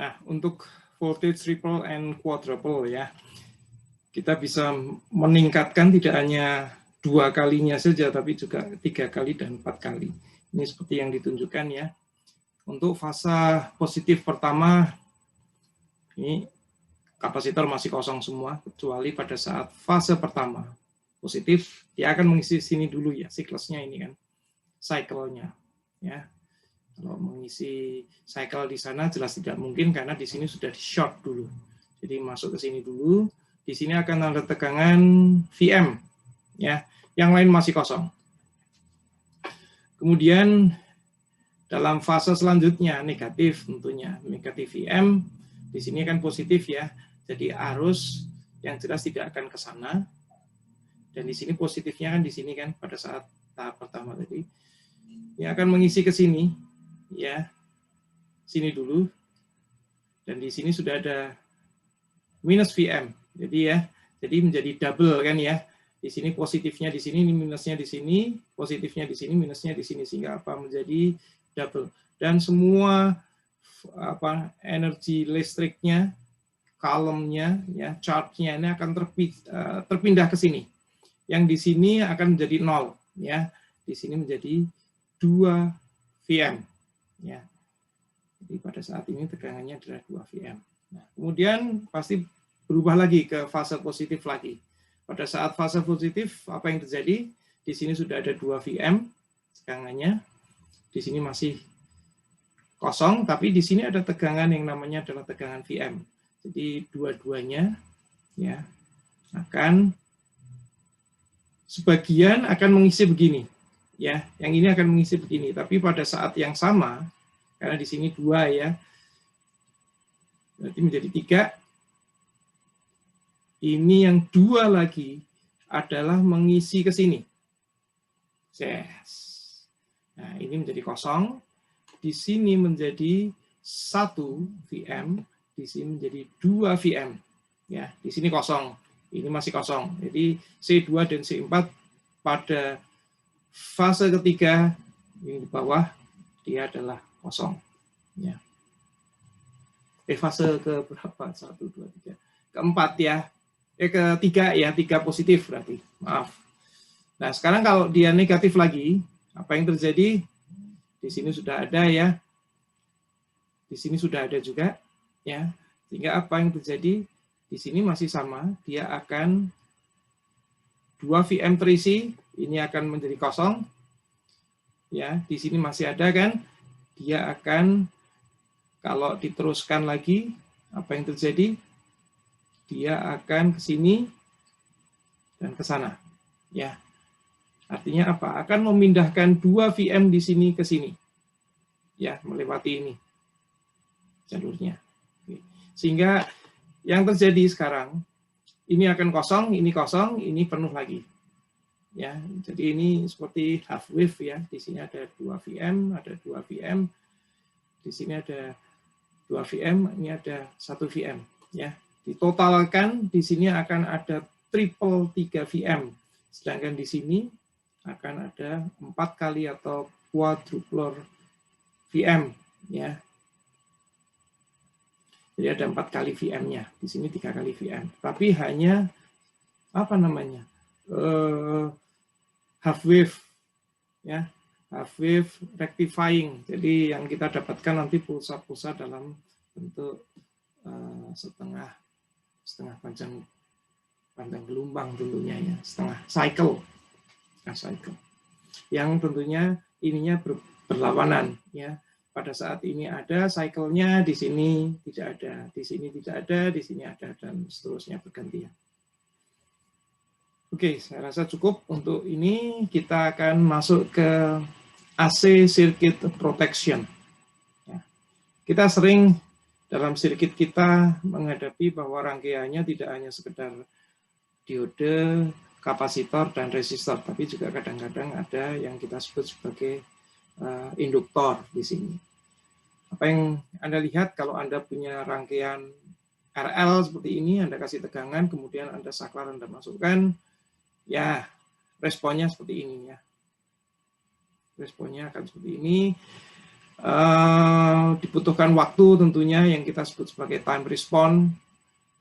Nah, untuk voltage ripple and quadruple ya, kita bisa meningkatkan tidak hanya 2 kalinya saja, tapi juga 3 kali dan 4 kali. Ini seperti yang ditunjukkan ya. Untuk fase positif pertama, ini kapasitor masih kosong semua, kecuali pada saat fase pertama positif, dia akan mengisi sini dulu ya, siklusnya ini kan, cycle-nya ya. Kalau mengisi cycle di sana jelas tidak mungkin karena di sini sudah di short dulu. Jadi masuk ke sini dulu. Di sini akan ada tegangan VM ya. Yang lain masih kosong. Kemudian dalam fase selanjutnya negatif tentunya, negatif VM. Di sini kan positif ya. Jadi arus yang jelas tidak akan ke sana. Dan di sini positifnya kan di sini kan pada saat tahap pertama tadi. Ini akan mengisi ke sini ya, sini dulu, dan di sini sudah ada minus VM, jadi ya, jadi menjadi double kan ya, di sini positifnya di sini, minusnya di sini, positifnya di sini, minusnya di sini, sehingga apa menjadi double, dan semua energi listriknya, column-nya ya, charge-nya ini akan terpindah ke sini, yang di sini akan menjadi 0 ya, di sini menjadi 2 VM. Ya. Jadi pada saat ini tegangannya adalah 2 VM. Nah, kemudian pasti berubah lagi ke fase positif lagi. Pada saat fase positif, apa yang terjadi? Di sini sudah ada 2 VM tegangannya. Di sini masih kosong, tapi di sini ada tegangan yang namanya adalah tegangan VM. Jadi dua-duanya ya akan sebagian akan mengisi begini. Ya, yang ini akan mengisi begini, tapi pada saat yang sama, karena di sini 2 ya, berarti menjadi 3. Ini yang 2 lagi adalah mengisi ke sini. Yes. Nah, ini menjadi kosong, di sini menjadi 1 VM, di sini menjadi 2 VM. Ya, di sini kosong, ini masih kosong. Jadi C2 dan C4 pada fase ketiga ini di bawah dia adalah kosong. Ya. Fase ke berapa? 1, 2, 3. Keempat ya. Ketiga ya, 3 positif berarti. Maaf. Nah, sekarang kalau dia negatif lagi, apa yang terjadi? Di sini sudah ada ya. Di sini sudah ada juga ya. Sehingga apa yang terjadi? Di sini masih sama, dia akan 2 VM terisi, ini akan menjadi kosong. Ya, di sini masih ada kan? Dia akan kalau diteruskan lagi, apa yang terjadi? Dia akan ke sini dan ke sana. Ya. Artinya apa? Akan memindahkan 2 VM di sini ke sini. Ya, melewati ini jalurnya. Sehingga yang terjadi sekarang, ini akan kosong, ini penuh lagi. Ya, jadi ini seperti half wave ya. Di sini ada 2 VM, ada 2 VM. Di sini ada 2 VM, ini ada 1 VM ya. Ditotalkan di sini akan ada triple 3 VM. Sedangkan di sini akan ada 4 kali atau quadruple VM ya. Jadi ada 4 kali VM-nya. Di sini 3 kali VM. Tapi hanya apa namanya? Half wave ya, half wave rectifying. Jadi yang kita dapatkan nanti pulsa-pulsa dalam bentuk setengah panjang gelombang tentunya ya, setengah cycle yang tentunya ininya berlawanan ya. Pada saat ini ada cycle-nya, di sini tidak ada, di sini tidak ada, di sini ada, dan seterusnya bergantian. Oke, saya rasa cukup untuk ini. Kita akan masuk ke AC circuit protection. Ya. Kita sering dalam sirkuit kita menghadapi bahwa rangkaiannya tidak hanya sekedar diode, kapasitor, dan resistor, tapi juga kadang-kadang ada yang kita sebut sebagai induktor di sini. Apa yang Anda lihat kalau Anda punya rangkaian RL seperti ini, Anda kasih tegangan, kemudian Anda saklar, Anda masukkan, ya, responnya seperti ini ya. Responnya akan seperti ini. Dibutuhkan waktu tentunya yang kita sebut sebagai time response.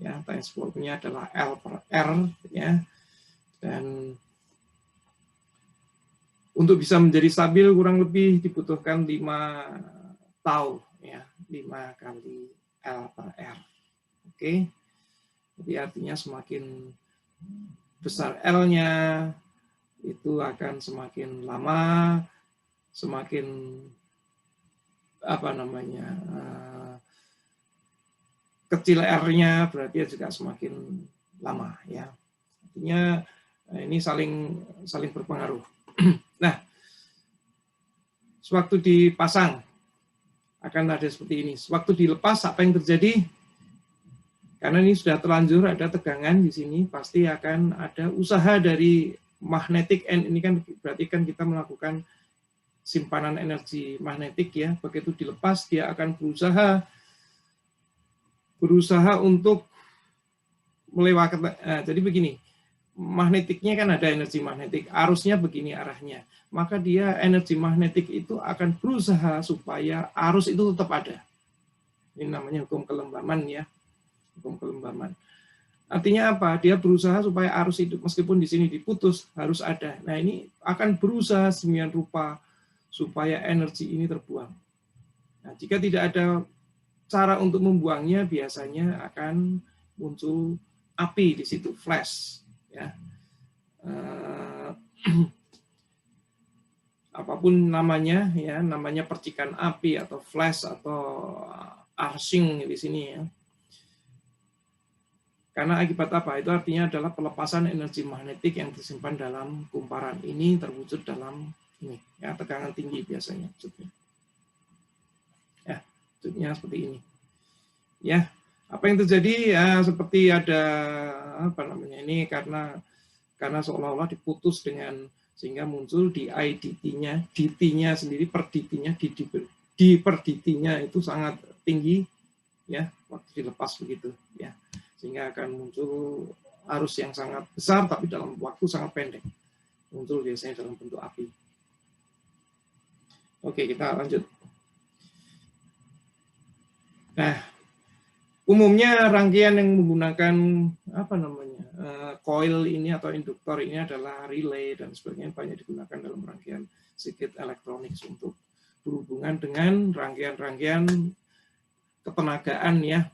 Ya, time response-nya adalah L per R, ya. Dan untuk bisa menjadi stabil kurang lebih dibutuhkan 5 tau, ya, 5 kali L per R. Oke. Jadi artinya semakin besar L-nya, itu akan semakin lama, semakin kecil R-nya berarti juga semakin lama, ya. Artinya ini saling berpengaruh. Nah, sewaktu dipasang akan ada seperti ini. Sewaktu dilepas apa yang terjadi? Karena ini sudah terlanjur ada tegangan di sini, pasti akan ada usaha dari magnetic end. Ini kan berarti kan kita melakukan simpanan energi magnetik, ya. Begitu dilepas dia akan berusaha untuk melewati. Jadi begini, magnetiknya kan ada energi magnetik, arusnya begini arahnya, maka dia energi magnetik itu akan berusaha supaya arus itu tetap ada. Ini namanya hukum kelembaman, ya. Hukum kelembaman. Artinya apa? Dia berusaha supaya arus itu meskipun di sini diputus harus ada. Nah, ini akan berusaha sedemikian rupa supaya energi ini terbuang. Nah, jika tidak ada cara untuk membuangnya, biasanya akan muncul api di situ, flash, ya. Apapun namanya, ya, namanya percikan api atau flash atau arcing di sini, ya. Karena akibat apa? Itu artinya adalah pelepasan energi magnetik yang disimpan dalam kumparan ini terwujud dalam ini, ya, tegangan tinggi biasanya wujudnya. Ya, wujudnya seperti ini. Ya, apa yang terjadi? Ya, seperti ada ini karena seolah-olah diputus sehingga muncul di IDT-nya, DT-nya sendiri per DT-nya di per DT-nya itu sangat tinggi, ya, waktu dilepas begitu, ya. Sehingga akan muncul arus yang sangat besar tapi dalam waktu sangat pendek. Muncul biasanya dalam bentuk api. Oke, kita lanjut. Nah, umumnya rangkaian yang menggunakan coil ini atau induktor ini adalah relay dan sebagainya, banyak digunakan dalam rangkaian circuit elektronik untuk berhubungan dengan rangkaian-rangkaian ketenagaan, ya,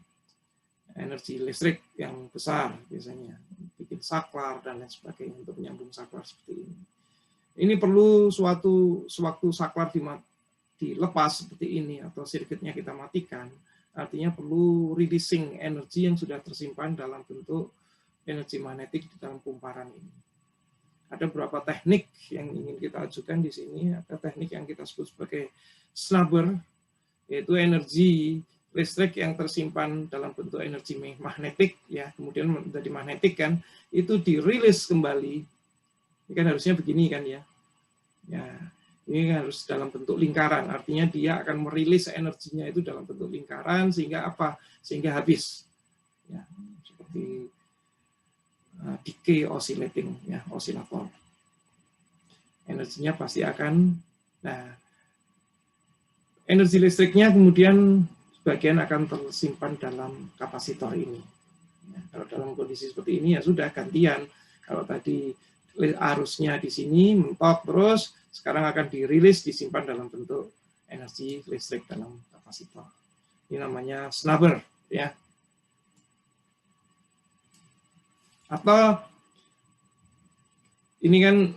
energi listrik yang besar, biasanya bikin saklar dan lain sebagainya untuk menyambung saklar seperti ini. Ini perlu sewaktu saklar dilepas seperti ini atau sirkuitnya kita matikan, artinya perlu releasing energi yang sudah tersimpan dalam bentuk energi magnetik di dalam kumparan ini. Ada beberapa teknik yang ingin kita ajukan di sini. Ada teknik yang kita sebut sebagai snubber, yaitu energi listrik yang tersimpan dalam bentuk energi magnetik, ya, kemudian menjadi magnetik, kan, itu dirilis kembali. Ini kan harusnya begini, kan, ya. Ya, ini harus dalam bentuk lingkaran, artinya dia akan merilis energinya itu dalam bentuk lingkaran sehingga apa? Sehingga habis. Ya, seperti decay oscillating, ya, osilator. Energinya pasti akan, nah, energi listriknya kemudian bagian akan tersimpan dalam kapasitor ini. Ya, kalau dalam kondisi seperti ini, ya sudah gantian. Kalau tadi arusnya di sini mentok terus, sekarang akan dirilis, disimpan dalam bentuk energi listrik dalam kapasitor. Ini namanya snubber, ya. Atau ini kan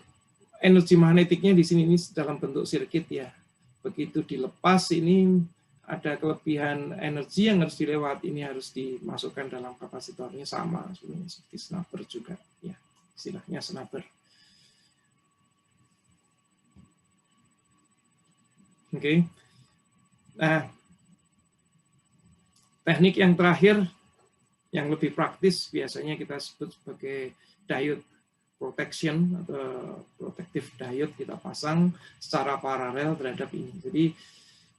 energi magnetiknya di sini ini dalam bentuk sirkuit, ya. Begitu dilepas ini ada kelebihan energi yang harus dilewati, ini harus dimasukkan dalam kapasitornya, sama sebenarnya seperti snubber juga, ya, istilahnya snubber. Oke. Nah, teknik yang terakhir yang lebih praktis biasanya kita sebut sebagai diode protection atau protective diode, kita pasang secara paralel terhadap ini. Jadi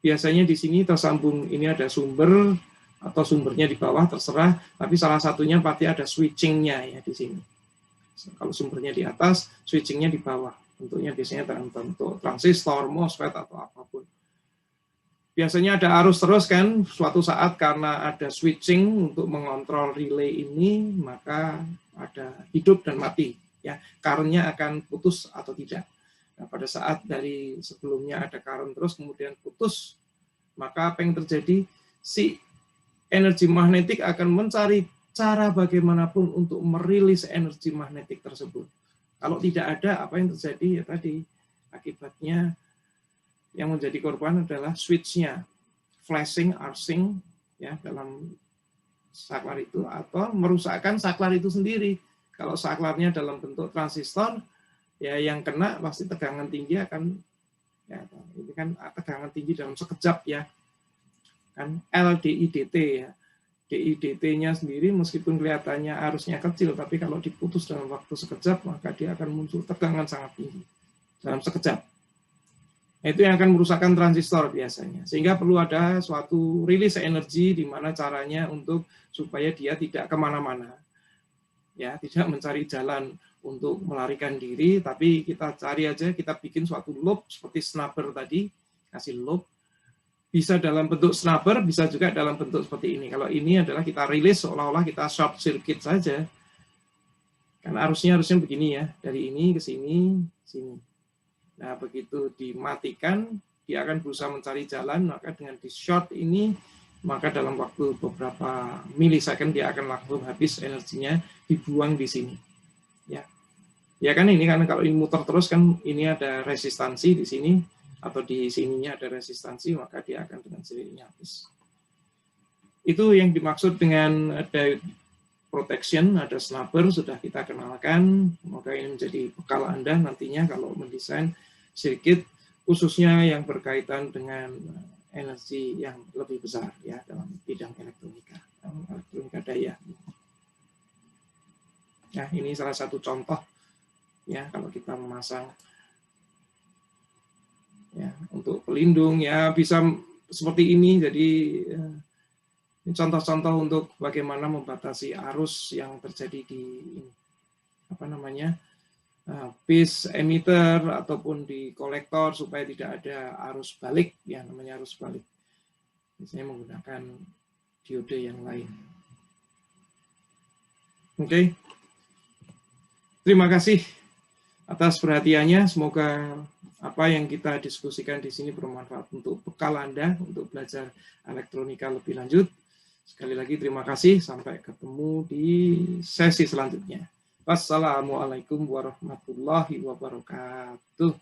biasanya di sini tersambung, ini ada sumber atau sumbernya di bawah terserah, tapi salah satunya pasti ada switchingnya, ya, di sini. Kalau sumbernya di atas, switchingnya di bawah. Bentuknya biasanya dalam bentuk transistor, MOSFET atau apapun. biasanya ada arus terus kan, suatu saat karena ada switching untuk mengontrol relay ini, maka ada hidup dan mati. Ya, current-nya akan putus atau tidak. Nah, pada saat dari sebelumnya ada current terus, kemudian putus, maka apa yang terjadi? Si energi magnetik akan mencari cara bagaimanapun untuk merilis energi magnetik tersebut. Kalau tidak ada, apa yang terjadi? Ya tadi, akibatnya yang menjadi korban adalah switch-nya, flashing, arcing, ya, dalam saklar itu, atau merusakkan saklar itu sendiri. Kalau saklarnya dalam bentuk transistor, ya yang kena pasti tegangan tinggi akan, ya ini kan tegangan tinggi dalam sekejap ya, kan LDIDT ya. DIDT-nya sendiri meskipun kelihatannya arusnya kecil, tapi kalau diputus dalam waktu sekejap, maka dia akan muncul tegangan sangat tinggi dalam sekejap. Itu yang akan merusakkan transistor biasanya. Sehingga perlu ada suatu rilis energi di mana caranya untuk supaya dia tidak kemana-mana. Ya, tidak mencari jalan untuk melarikan diri, tapi kita cari aja, kita bikin suatu loop seperti snubber tadi, kasih loop. Bisa dalam bentuk snubber, bisa juga dalam bentuk seperti ini. Kalau ini adalah kita rilis seolah-olah kita short circuit saja. Karena harusnya begini ya, dari ini ke sini, sini. Nah, begitu dimatikan, dia akan berusaha mencari jalan, maka dengan di short ini, maka dalam waktu beberapa milisecond dia akan langsung habis energinya, dibuang di sini. Ya, ya kan ini kan kalau ini muter terus kan ini ada resistansi di sini, atau di sininya ada resistansi, maka dia akan dengan sendirinya habis. Itu yang dimaksud dengan ada protection, ada snubber, sudah kita kenalkan. Semoga ini menjadi bekal Anda nantinya kalau mendesain sirkuit, khususnya yang berkaitan dengan energi yang lebih besar ya dalam bidang elektronika daya. Nah, ini salah satu contoh ya kalau kita memasang ya untuk pelindung ya bisa seperti ini. Jadi contoh-contoh untuk bagaimana membatasi arus yang terjadi di apa namanya base emitter ataupun di kolektor supaya tidak ada arus balik ya, namanya arus balik. Biasanya menggunakan diode yang lain. Oke. Terima kasih atas perhatiannya. Semoga apa yang kita diskusikan di sini bermanfaat untuk bekal Anda untuk belajar elektronika lebih lanjut. Sekali lagi terima kasih. Sampai ketemu di sesi selanjutnya. Wassalamualaikum warahmatullahi wabarakatuh.